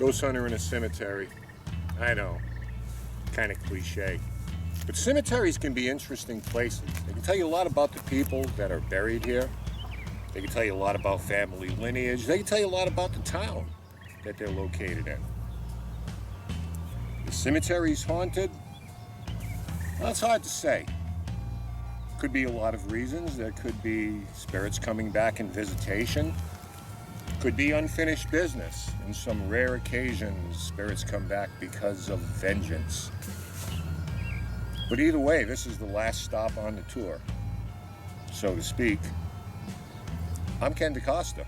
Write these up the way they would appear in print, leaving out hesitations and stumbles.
Ghost hunter in a cemetery. I know, kind of cliche. But cemeteries can be interesting places. They can tell you a lot about the people that are buried here. They can tell you a lot about family lineage. They can tell you a lot about the town that they're located in. The cemetery's haunted? Well, it's hard to say. Could be a lot of reasons. There could be spirits coming back in visitation. Could be unfinished business. In some rare occasions, spirits come back because of vengeance. But either way, this is the last stop on the tour, so to speak. I'm Ken DaCosta.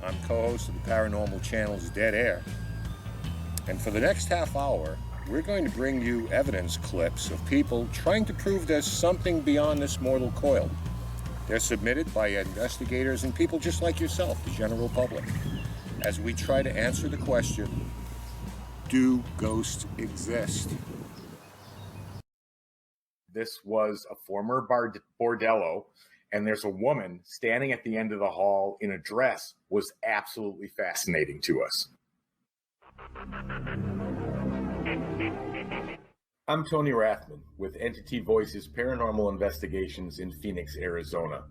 I'm co-host of the Paranormal Channel's Dead Air. And for the next half hour, we're going to bring you evidence clips of people trying to prove there's something beyond this mortal coil. They're submitted by investigators and people just like yourself, the general public, as we try to answer the question, do ghosts exist? This was a former bordello, and there's a woman standing at the end of the hall in a dress. Was absolutely fascinating to us. I'm Tony Rathman with Entity Voices Paranormal Investigations in Phoenix, Arizona.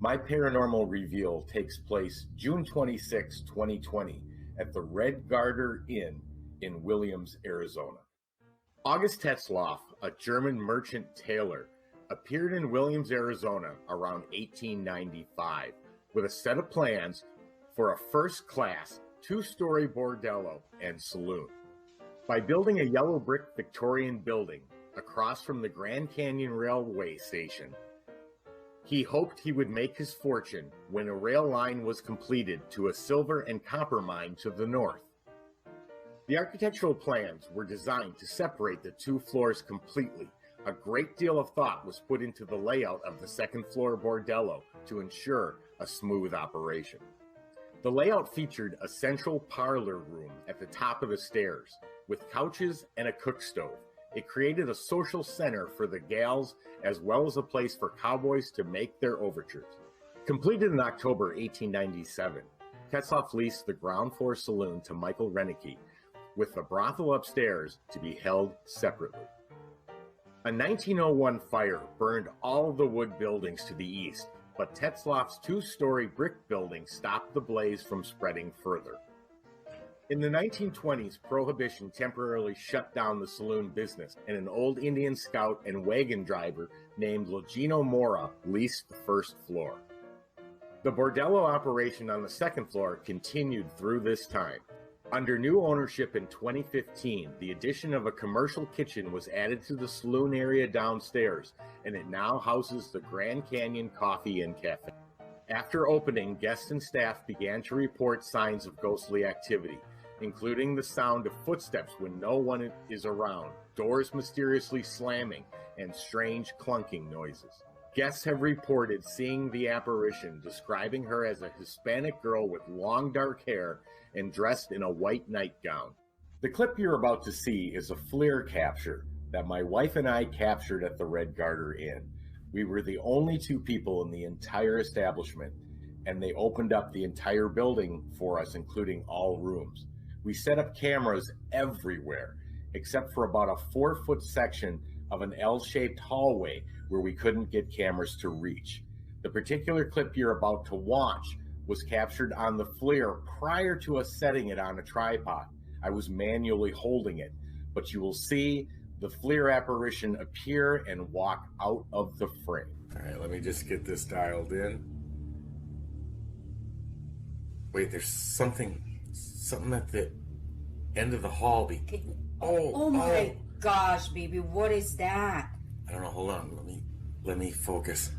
My paranormal reveal takes place June 26, 2020 at the Red Garter Inn in Williams, Arizona. August Tetzlaff, a German merchant tailor, appeared in Williams, Arizona around 1895 with a set of plans for a first-class two-story bordello and saloon. By building a yellow brick Victorian building across from the Grand Canyon Railway Station, he hoped he would make his fortune when a rail line was completed to a silver and copper mine to the north. The architectural plans were designed to separate the two floors completely. A great deal of thought was put into the layout of the second floor bordello to ensure a smooth operation. The layout featured a central parlor room at the top of the stairs with couches and a cook stove. It created a social center for the gals as well as a place for cowboys to make their overtures. Completed in October 1897, Tetzlaff leased the ground floor saloon to Michael Rennecke, with the brothel upstairs to be held separately. A 1901 fire burned all the wood buildings to the east, but Tetzlaff's two-story brick building stopped the blaze from spreading further. In the 1920s, Prohibition temporarily shut down the saloon business, and an old Indian scout and wagon driver named Logino Mora leased the first floor. The bordello operation on the second floor continued through this time. Under new ownership in 2015, the addition of a commercial kitchen was added to the saloon area downstairs, and it now houses the Grand Canyon Coffee and Cafe. After opening, guests and staff began to report signs of ghostly activity, including the sound of footsteps when no one is around, doors mysteriously slamming, and strange clunking noises. Guests have reported seeing the apparition, describing her as a Hispanic girl with long dark hair and dressed in a white nightgown. The clip you're about to see is a Flir capture that my wife and I captured at the Red Garter Inn. We were the only two people in the entire establishment, and they opened up the entire building for us, including all rooms. We set up cameras everywhere, except for about a 4-foot section of an L-shaped hallway where we couldn't get cameras to reach. The particular clip you're about to watch was captured on the Flir prior to us setting it on a tripod. I was manually holding it, but you will see the Flir apparition appear and walk out of the frame. All right, let me just get this dialed in. Wait, there's something at the end of the hall. Oh my gosh, baby, what is that? I don't know, hold on, let me focus.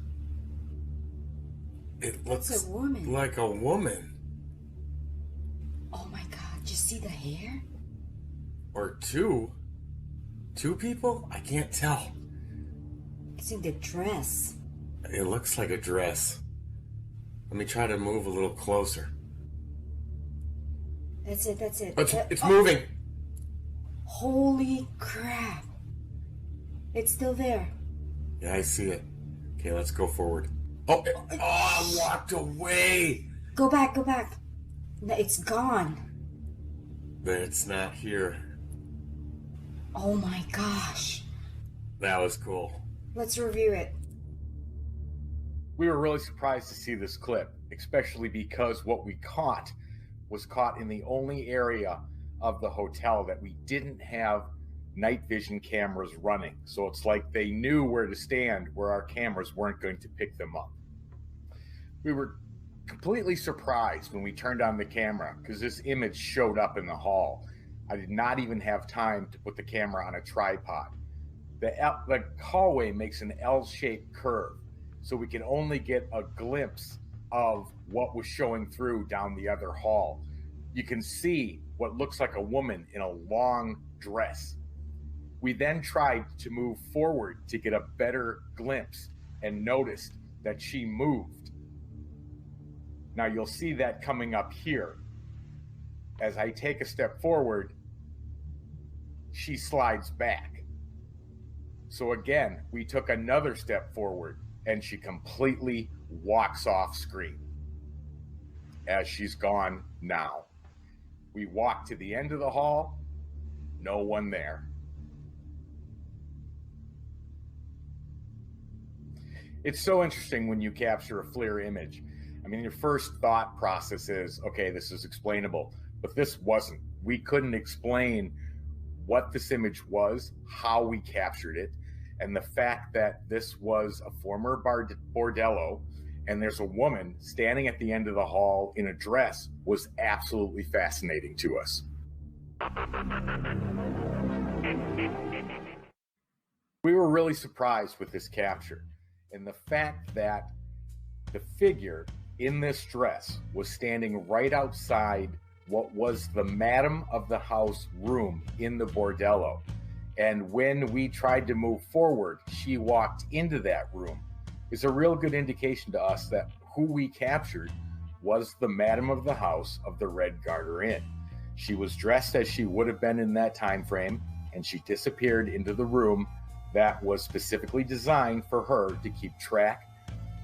It looks it's a woman. Like a woman. Oh my god, you see the hair? Or two people? I can't tell. It's in the dress. It looks like a dress. Let me try to move a little closer. That's it. It's moving. Holy crap. It's still there. Yeah, I see it. Okay, let's go forward. Oh, I walked away. Go back. No, it's gone. but it's not here. Oh my gosh. That was cool. Let's review it. We were really surprised to see this clip, especially because what we caught was caught in the only area of the hotel that we didn't have night vision cameras running. So it's like they knew where to stand where our cameras weren't going to pick them up. We were completely surprised when we turned on the camera because this image showed up in the hall. I did not even have time to put the camera on a tripod. The hallway makes an L-shaped curve, so we can only get a glimpse of what was showing through down the other hall. You can see what looks like a woman in a long dress. We then tried to move forward to get a better glimpse and noticed that she moved. Now you'll see that coming up here. As I take a step forward, she slides back. So again, we took another step forward and she completely walks off screen as she's gone now. We walk to the end of the hall, no one there. It's so interesting when you capture a FLIR image. I mean, your first thought process is, okay, this is explainable, but this wasn't. We couldn't explain what this image was, how we captured it, and the fact that this was a former bordello and there's a woman standing at the end of the hall in a dress was absolutely fascinating to us. We were really surprised with this capture, and the fact that the figure in this dress was standing right outside what was the madam of the house room in the bordello. And when we tried to move forward, she walked into that room. It's a real good indication to us that who we captured was the madam of the house of the Red Garter Inn. She was dressed as she would have been in that time frame, and she disappeared into the room that was specifically designed for her to keep track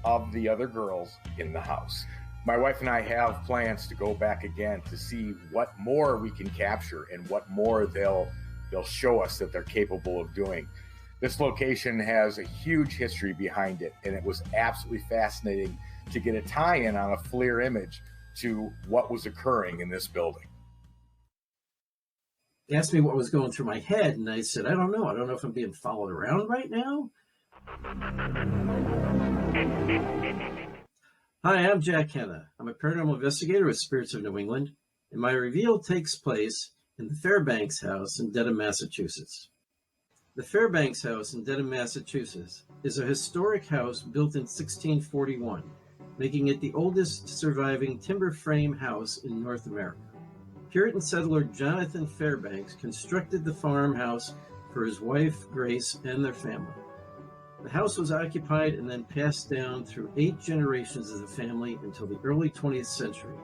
of the other girls in the house. My wife and I have plans to go back again to see what more we can capture and what more they'll show us that they're capable of doing. This location has a huge history behind it, and it was absolutely fascinating to get a tie-in on a FLIR image to what was occurring in this building. He asked me what was going through my head, and I said, I don't know. I don't know if I'm being followed around right now. Hi, I'm Jack Hanna. I'm a paranormal investigator with Spirits of New England, and my reveal takes place in the Fairbanks House in Dedham, Massachusetts. The Fairbanks House in Dedham, Massachusetts is a historic house built in 1641, making it the oldest surviving timber frame house in North America. Puritan settler Jonathan Fairbanks constructed the farmhouse for his wife, Grace, and their family. The house was occupied and then passed down through 8 generations of the family until the early 20th century.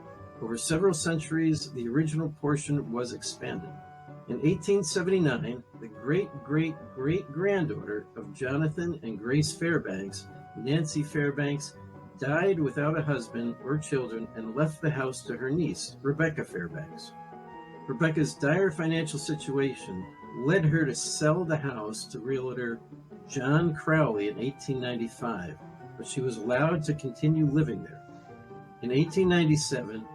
Over several centuries, the original portion was expanded. In 1879, the great-great-great-granddaughter of Jonathan and Grace Fairbanks, Nancy Fairbanks, died without a husband or children and left the house to her niece, Rebecca Fairbanks. Rebecca's dire financial situation led her to sell the house to realtor John Crowley in 1895, but she was allowed to continue living there. In 1897,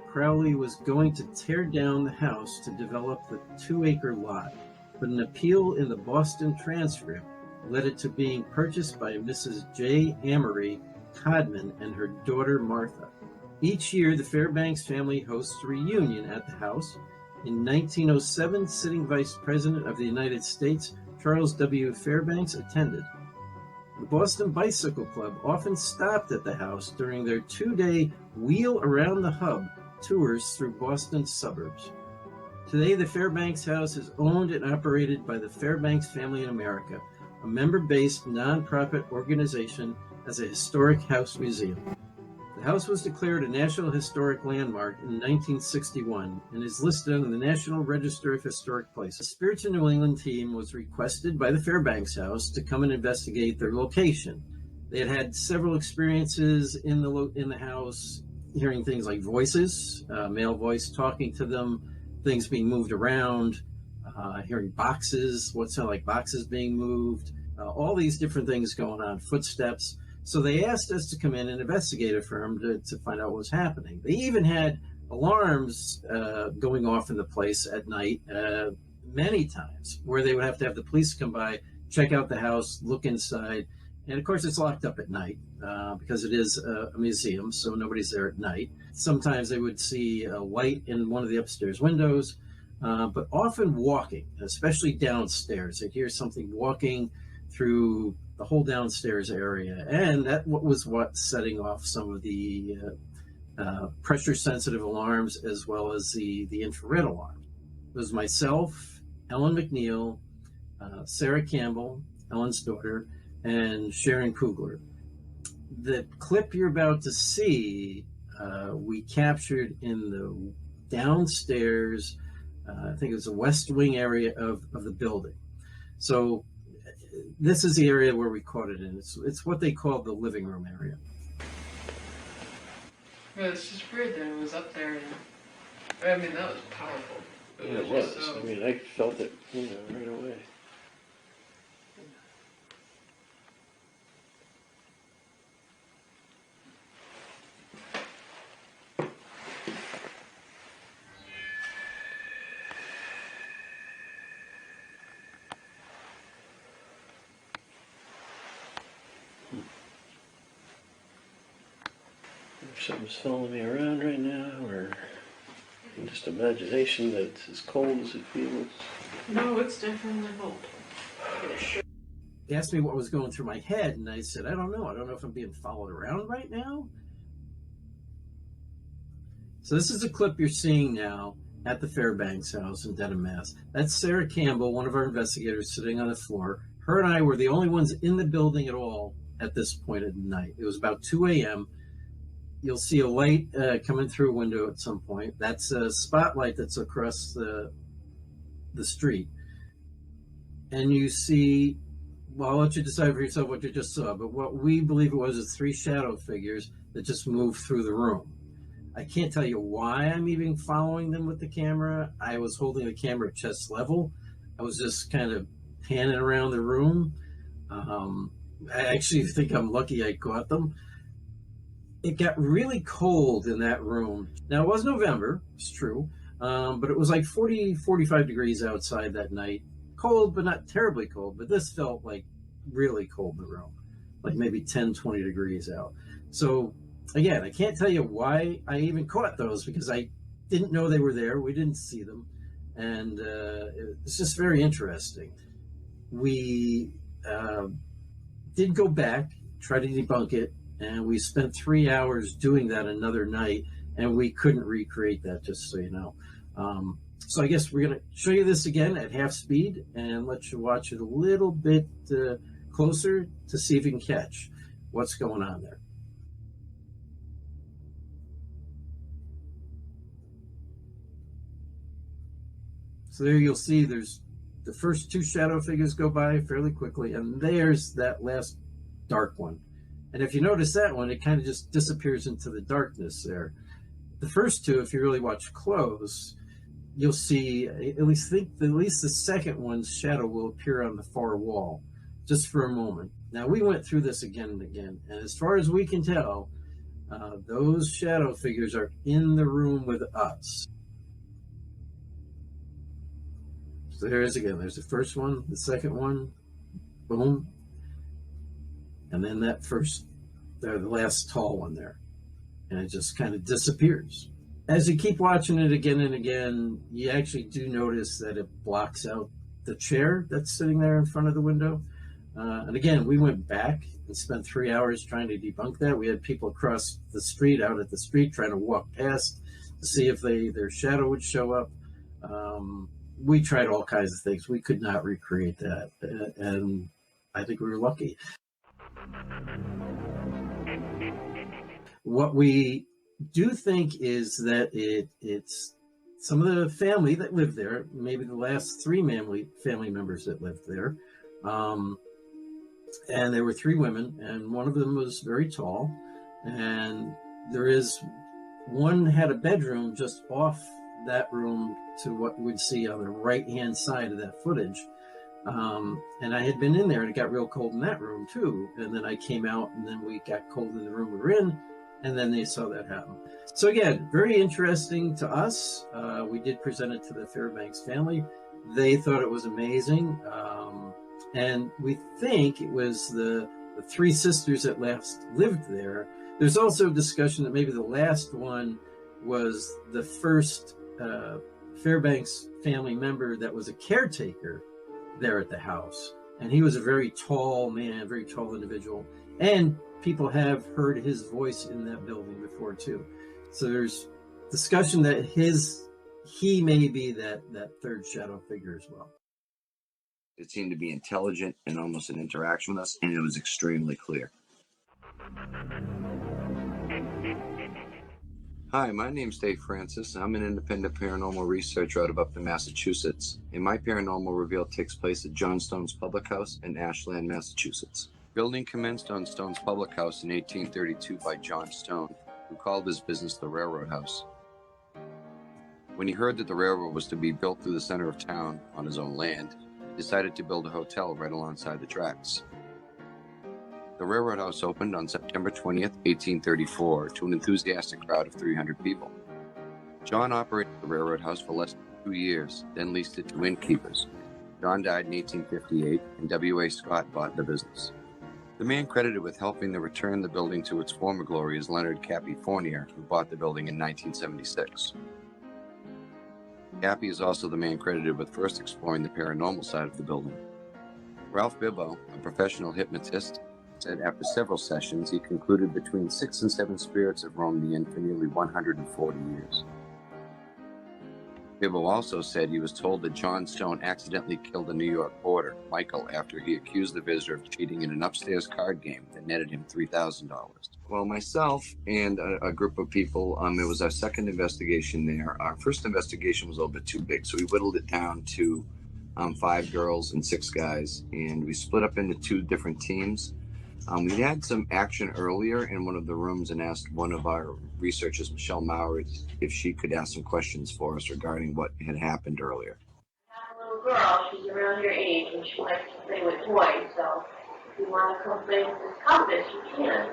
Crowley was going to tear down the house to develop the 2-acre lot, but an appeal in the Boston transcript led it to being purchased by Mrs. J. Amory Codman and her daughter Martha. Each year, the Fairbanks family hosts a reunion at the house. In 1907, sitting Vice President of the United States, Charles W. Fairbanks, attended. The Boston Bicycle Club often stopped at the house during their 2-day Wheel Around the Hub tours through Boston's suburbs. Today, the Fairbanks House is owned and operated by the Fairbanks Family in America, a member-based nonprofit organization as a historic house museum. The house was declared a National Historic Landmark in 1961 and is listed on the National Register of Historic Places. The Spirits of New England team was requested by the Fairbanks House to come and investigate their location. They had had several experiences in the house, hearing things like voices, male voice talking to them, things being moved around, hearing boxes, what sound like boxes being moved, all these different things going on, footsteps. So they asked us to come in and investigate it for them to find out what was happening. They even had alarms going off in the place at night many times, where they would have to have the police come by, check out the house, look inside. And of course, it's locked up at night because it is a museum, so nobody's there at night. Sometimes they would see a light in one of the upstairs windows, but often walking, especially downstairs. They'd hear something walking through the whole downstairs area. And that was what's setting off some of the pressure-sensitive alarms, as well as the infrared alarm. It was myself, Ellen McNeil, Sarah Campbell, Ellen's daughter, and Sharon Kugler. The clip you're about to see, we captured in the downstairs, I think it was the west wing area of the building. So this is the area where we caught it in. It's what they call the living room area. Yeah, it's just weird that it was up there. And, I mean, that was powerful. Yeah, it was. I mean, I felt it, right away. If something's following me around right now, or just imagination that it's as cold as it feels. No, it's definitely cold. He asked me what was going through my head, and I said, I don't know. I don't know if I'm being followed around right now. So this is a clip you're seeing now at the Fairbanks house in Dedham, Mass. That's Sarah Campbell, one of our investigators, sitting on the floor. Her and I were the only ones in the building at all at this point at night. It was about 2 a.m. You'll see a light coming through a window at some point. That's a spotlight that's across the street. And you see, well, I'll let you decide for yourself what you just saw, but what we believe it was is 3 shadow figures that just moved through the room. I can't tell you why I'm even following them with the camera. I was holding the camera at chest level. I was just kind of panning around the room. I actually think I'm lucky I caught them. It got really cold in that room. Now, it was November, it's true, but it was like 40, 45 degrees outside that night. Cold, but not terribly cold, but this felt like really cold in the room, like maybe 10, 20 degrees out. So again, I can't tell you why I even caught those, because I didn't know they were there. We didn't see them. And it's just very interesting. We did go back, try to debunk it, and we spent 3 hours doing that another night, and we couldn't recreate that, just so you know. So I guess we're going to show you this again at half speed and let you watch it a little bit closer to see if you can catch what's going on there. So there you'll see there's the first 2 shadow figures go by fairly quickly, and there's that last dark one. And if you notice that one, it kind of just disappears into the darkness there. The first 2, if you really watch close, you'll see at least the second one's shadow will appear on the far wall just for a moment. Now, we went through this again and again, and as far as we can tell, those shadow figures are in the room with us. So there it is again. There's the first one, the second one, boom, and then that first, the last tall one there, and it just kind of disappears. As you keep watching it again and again, you actually do notice that it blocks out the chair that's sitting there in front of the window. And again, we went back and spent 3 hours trying to debunk that. We had people across the street, out at the street, trying to walk past to see if their shadow would show up. We tried all kinds of things. We could not recreate that, and I think we were lucky. What we do think is that it's some of the family that lived there, maybe the last 3 family members that lived there. And there were 3 women, and one of them was very tall. And one had a bedroom just off that room to what we'd see on the right-hand side of that footage. And I had been in there, and it got real cold in that room too. And then I came out, and then we got cold in the room we were in, and then they saw that happen. So again, very interesting to us. We did present it to the Fairbanks family. They thought it was amazing. And we think it was the three sisters that last lived there. There's also discussion that maybe the last one was the first Fairbanks family member that was a caretaker there at the house. And he was a very tall man, very tall individual. And people have heard his voice in that building before too. So there's discussion that he may be that third shadow figure as well. It seemed to be intelligent and almost an interaction with us, and it was extremely clear. Hi, my name's Dave Francis. I'm an independent paranormal researcher out of Upton, Massachusetts, and my Paranormal Reveal takes place at John Stone's Public House in Ashland, Massachusetts. Building commenced on Stone's Public House in 1832 by John Stone, who called his business the Railroad House. When he heard that the railroad was to be built through the center of town on his own land, he decided to build a hotel right alongside the tracks. The Railroad House opened on September 20th, 1834, to an enthusiastic crowd of 300 people. John operated the Railroad House for less than 2 years, then leased it to innkeepers. John died in 1858, and W.A. Scott bought the business. The man credited with helping to return the building to its former glory is Leonard Cappy Fournier, who bought the building in 1976. Cappy is also the man credited with first exploring the paranormal side of the building. Ralph Bibbo, a professional hypnotist, said after several sessions he concluded between 6 and 7 spirits have roamed the inn for nearly 140 years. Bibbo also said he was told that John Stone accidentally killed a New York boarder, Michael, after he accused the visitor of cheating in an upstairs card game that netted him $3,000. Well, myself and a group of people, it was our second investigation there. Our first investigation was a little bit too big, so we whittled it down to 5 girls and 6 guys, and we split up into 2 different teams. We had some action earlier in one of the rooms and asked one of our researchers, Michelle Maurer, if she could ask some questions for us regarding what had happened earlier. I have a little girl, she's around your age, and she likes to play with toys, so if you want to come play with this compass, you can.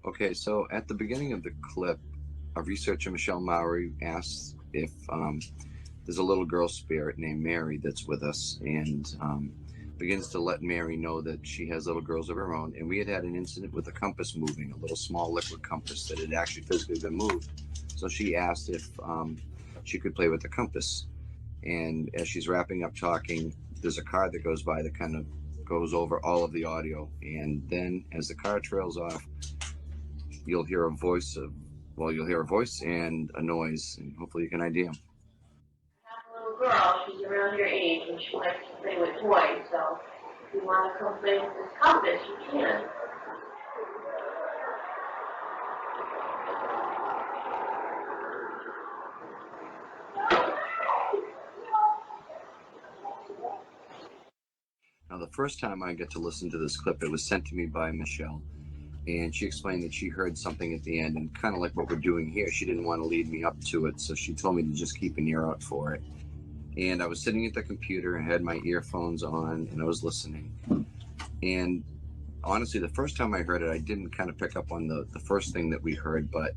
Okay, so at the beginning of the clip, our researcher, Michelle Maurer, asks if there's a little girl spirit named Mary that's with us, and begins to let Mary know that she has little girls of her own. And we had an incident with a compass moving, a little small liquid compass that had actually physically been moved. So she asked if she could play with the compass. And as she's wrapping up talking, there's a car that goes by that kind of goes over all of the audio. And then as the car trails off, you'll hear a voice and a noise, and hopefully you can ID them. I have a little girl, she's around your age, and she likes to play with toys, so if you want to come play with this compass, you can. Now, the first time I get to listen to this clip, it was sent to me by Michelle, and she explained that she heard something at the end, and kind of like what we're doing here, she didn't want to lead me up to it, so she told me to just keep an ear out for it. And I was sitting at the computer, I had my earphones on, and I was listening. And honestly, the first time I heard it, I didn't kind of pick up on the first thing that we heard, but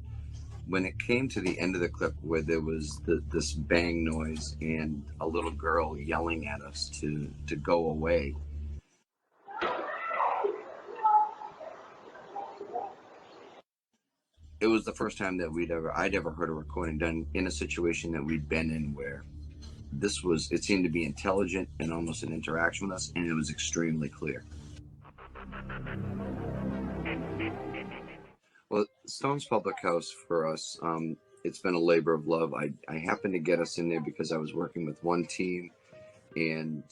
when it came to the end of the clip where there was this bang noise and a little girl yelling at us to go away, it was the first time that I'd ever heard a recording done in a situation that we'd been in where it seemed to be intelligent and almost an interaction with us, and it was extremely clear. Well, Stone's Public House for us, it's been a labor of love. I happened to get us in there because I was working with one team, and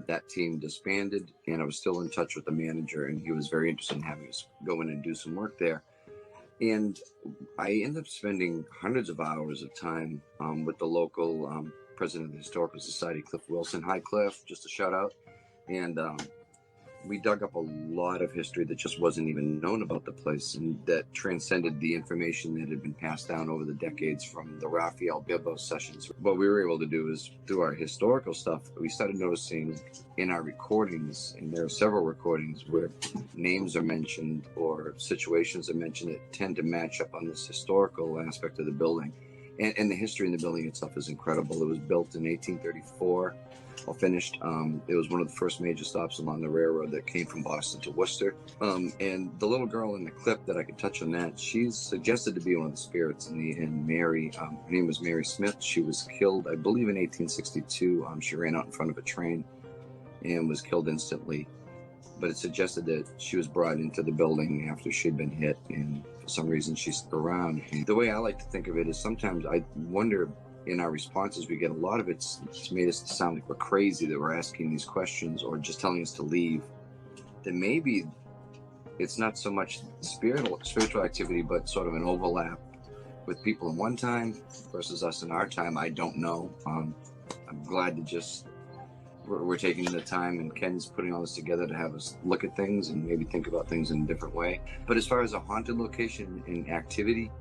that team disbanded, and I was still in touch with the manager, and he was very interested in having us go in and do some work there. And I ended up spending hundreds of hours of time with the local president of the Historical Society, Cliff Wilson. Hi, Cliff, just a shout out. And we dug up a lot of history that just wasn't even known about the place, and that transcended the information that had been passed down over the decades from the Raphael Bibbo sessions. What we were able to do is, through our historical stuff, we started noticing in our recordings, and there are several recordings where names are mentioned or situations are mentioned that tend to match up on this historical aspect of the building. And the history in the building itself is incredible. It was built in 1834. All finished. It was one of the first major stops along the railroad that came from Boston to Worcester. And the little girl in the clip that I could touch on that, she's suggested to be one of the spirits. And Mary, her name was Mary Smith. She was killed, I believe, in 1862. She ran out in front of a train and was killed instantly. But it suggested that she was brought into the building after she'd been hit, and for some reason she's still around. And the way I like to think of it is sometimes I wonder, in our responses we get, a lot of it's made us sound like we're crazy that we're asking these questions or just telling us to leave. That maybe it's not so much spiritual activity, but sort of an overlap with people in one time versus us in our time. I don't know. I'm glad to just we're taking the time, and Ken's putting all this together to have us look at things and maybe think about things in a different way. But as far as a haunted location and activity,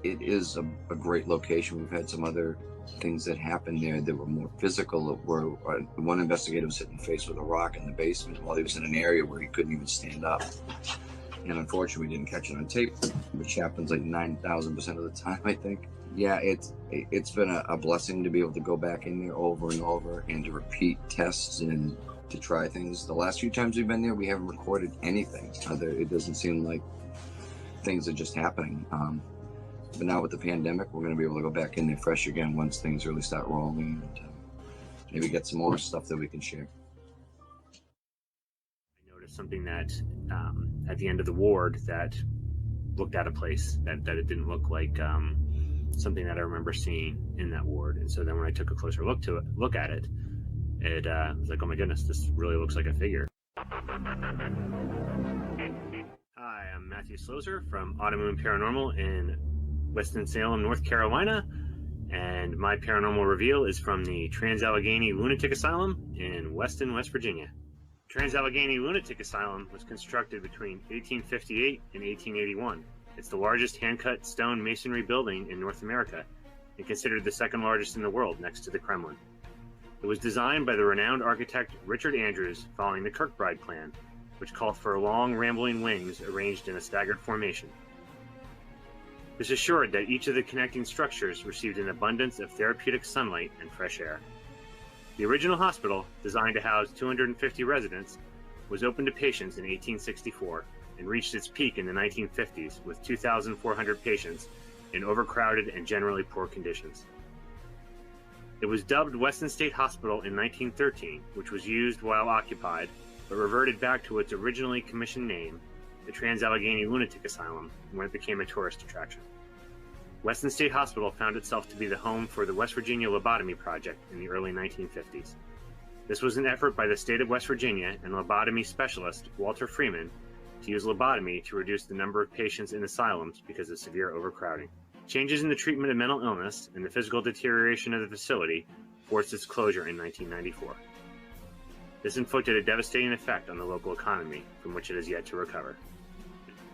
it is a great location. We've had some other things that happened there that were more physical, where one investigator was hit in the face with a rock in the basement while he was in an area where he couldn't even stand up. And unfortunately, we didn't catch it on tape, which happens like 9,000% of the time, I think. Yeah, it's been a blessing to be able to go back in there over and over and to repeat tests and to try things. The last few times we've been there, we haven't recorded anything. It doesn't seem like things are just happening. But now with the pandemic, we're going to be able to go back in there fresh again once things really start rolling, and maybe get some more stuff that we can share. I noticed something that at the end of the ward that looked out of place, that it didn't look like something that I remember seeing in that ward. And so then when I took a closer look at it, it was like, oh my goodness, this really looks like a figure. Hi, I'm Matthew Slozer from Automoon Paranormal in Winston-Salem, North Carolina, and my paranormal reveal is from the Trans-Allegheny Lunatic Asylum in Weston, West Virginia. Trans-Allegheny Lunatic Asylum was constructed between 1858 and 1881. It's the largest hand-cut stone masonry building in North America and considered the second largest in the world next to the Kremlin. It was designed by the renowned architect Richard Andrews following the Kirkbride plan, which called for long, rambling wings arranged in a staggered formation. This assured that each of the connecting structures received an abundance of therapeutic sunlight and fresh air. The original hospital, designed to house 250 residents, was opened to patients in 1864 and reached its peak in the 1950s with 2,400 patients in overcrowded and generally poor conditions. It was dubbed Weston State Hospital in 1913, which was used while occupied, but reverted back to its originally commissioned name, the Trans-Allegheny Lunatic Asylum, when it became a tourist attraction. Weston State Hospital found itself to be the home for the West Virginia Lobotomy Project in the early 1950s. This was an effort by the state of West Virginia and lobotomy specialist Walter Freeman to use lobotomy to reduce the number of patients in asylums because of severe overcrowding. Changes in the treatment of mental illness and the physical deterioration of the facility forced its closure in 1994. This inflicted a devastating effect on the local economy, from which it has yet to recover.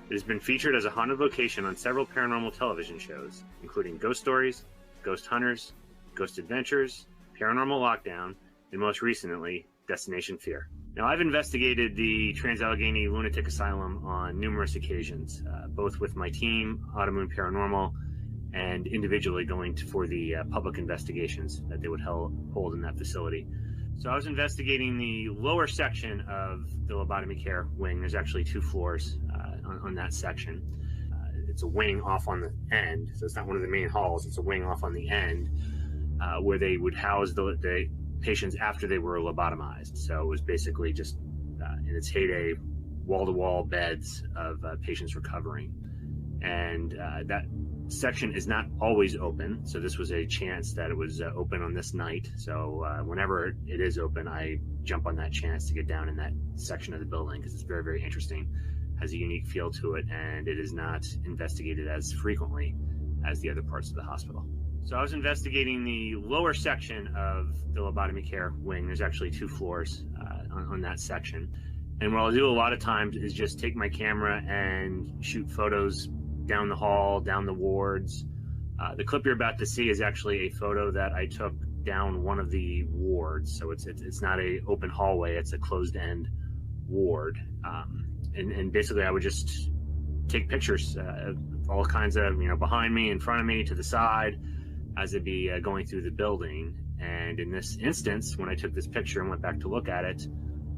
It has been featured as a haunted location on several paranormal television shows, including Ghost Stories, Ghost Hunters, Ghost Adventures, Paranormal Lockdown, and most recently, Destination Fear. Now, I've investigated the Trans-Allegheny Lunatic Asylum on numerous occasions, both with my team, Automoon Paranormal, and individually going for the public investigations that they would hold in that facility. So I was investigating the lower section of the lobotomy care wing. There's actually 2 floors on that section. It's a wing off on the end, so it's not one of the main halls. It's a wing off on the end where they would house the patients after they were lobotomized. So it was basically just in its heyday, wall-to-wall beds of patients recovering. And that section is not always open, so this was a chance that it was open on this night. So whenever it is open, I jump on that chance to get down in that section of the building because it's very, very interesting has a unique feel to it, and it is not investigated as frequently as the other parts of the hospital. So I was investigating the lower section of the lobotomy care wing. There's actually 2 floors on that section. And what I'll do a lot of times is just take my camera and shoot photos down the hall, down the wards. The clip you're about to see is actually a photo that I took down one of the wards. So it's not a open hallway, it's a closed end ward. And basically I would just take pictures of all kinds of, behind me, in front of me, to the side, as it'd be going through the building. And in this instance, when I took this picture and went back to look at it,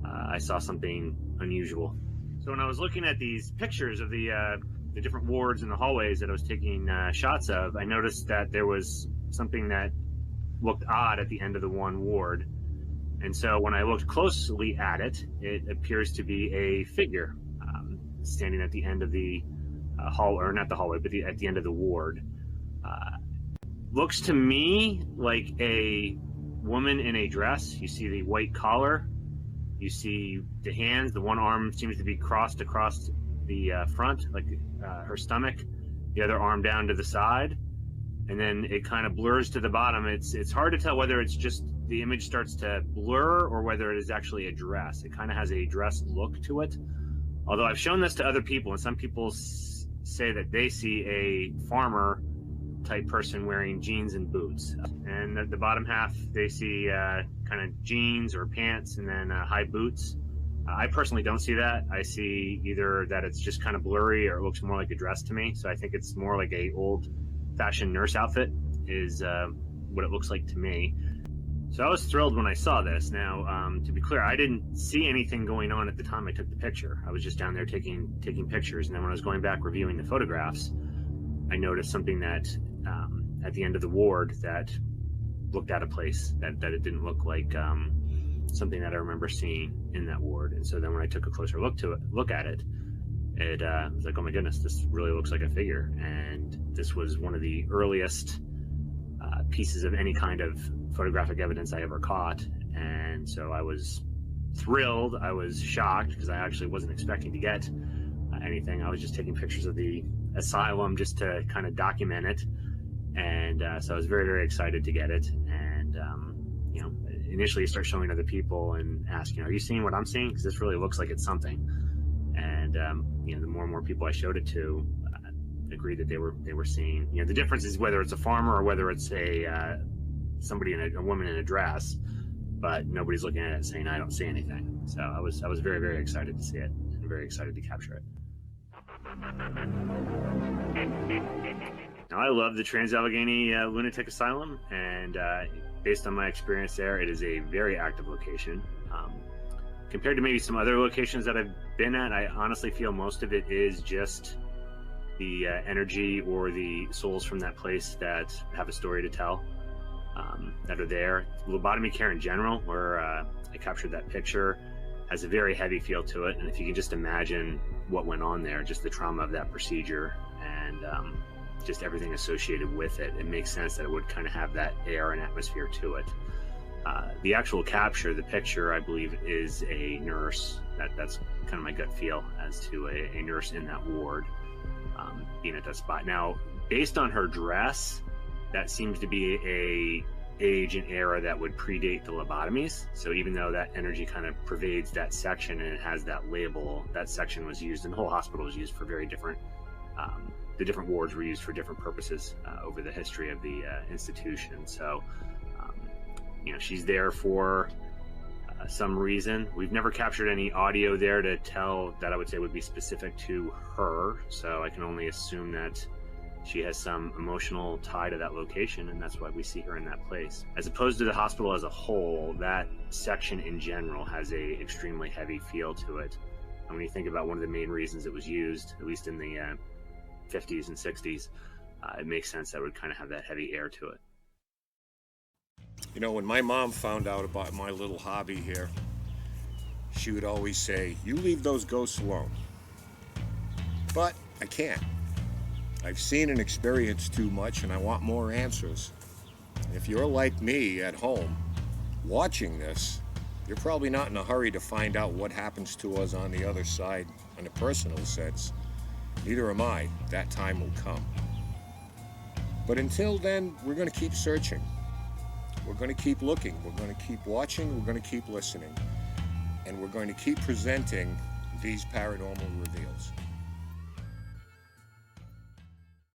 I saw something unusual. So when I was looking at these pictures of the different wards and the hallways that I was taking shots of, I noticed that there was something that looked odd at the end of the one ward. And so when I looked closely at it, it appears to be a figure standing at the end of the hall, or not the hallway, but at the end of the ward. Looks to me like a woman in a dress. You see the white collar, you see the hands, the one arm seems to be crossed across the front, like her stomach, the other arm down to the side, and then it kind of blurs to the bottom. It's hard to tell whether it's just the image starts to blur or whether it is actually a dress. It kind of has a dress look to it. Although I've shown this to other people, and some people say that they see a farmer type person wearing jeans and boots. And the bottom half, they see kind of jeans or pants and then high boots. I personally don't see that. I see either that it's just kind of blurry or it looks more like a dress to me. So I think it's more like a old-fashioned nurse outfit is what it looks like to me. So I was thrilled when I saw this. Now, to be clear, I didn't see anything going on at the time I took the picture. I was just down there taking pictures. And then when I was going back reviewing the photographs, I noticed something that at the end of the ward that looked out of place, that it didn't look like something that I remember seeing in that ward. And so then when I took a closer look at it, it was like, oh my goodness, this really looks like a figure. And this was one of the earliest pieces of any kind of photographic evidence I ever caught. And so I was thrilled. I was shocked because I actually wasn't expecting to get anything. I was just taking pictures of the asylum just to kind of document it. And so I was very, very excited to get it. And, initially you start showing other people and ask, are you seeing what I'm seeing? Because this really looks like it's something. And, the more and more people I showed it to agreed that they were seeing, the difference is whether it's a farmer or whether it's a woman in a dress, but nobody's looking at it saying, I don't see anything. So I was very, very excited to see it and very excited to capture it. Now, I love the Trans-Allegheny Lunatic Asylum, and based on my experience there, it is a very active location. Compared to maybe some other locations that I've been at, I honestly feel most of it is just the energy or the souls from that place that have a story to tell, that are there. Lobotomy care in general, where I captured that picture, has a very heavy feel to it. And if you can just imagine what went on there, just the trauma of that procedure and just everything associated with it, it makes sense that it would kind of have that air and atmosphere to it. The actual capture, the picture, I believe, is a nurse. That's kind of my gut feel as to a nurse in that ward being at that spot. Now, based on her dress, that seems to be a age and era that would predate the lobotomies. So even though that energy kind of pervades that section and it has that label, that section was used, and the whole hospital was used for very different, the different wards were used for different purposes over the history of the institution. So, she's there for some reason. We've never captured any audio there to tell that I would say would be specific to her. So I can only assume that she has some emotional tie to that location, and that's why we see her in that place. As opposed to the hospital as a whole, that section in general has a extremely heavy feel to it. And when you think about one of the main reasons it was used, at least in the 50s and 60s, it makes sense that it would kind of have that heavy air to it. When my mom found out about my little hobby here, she would always say, you leave those ghosts alone. But I can't. I've seen and experienced too much, and I want more answers. If you're like me at home, watching this, You're probably not in a hurry to find out what happens to us on the other side in a personal sense. Neither am I. That time will come. But until then, we're going to keep searching. We're going to keep looking. We're going to keep watching. We're going to keep listening. And we're going to keep presenting these paranormal reveals.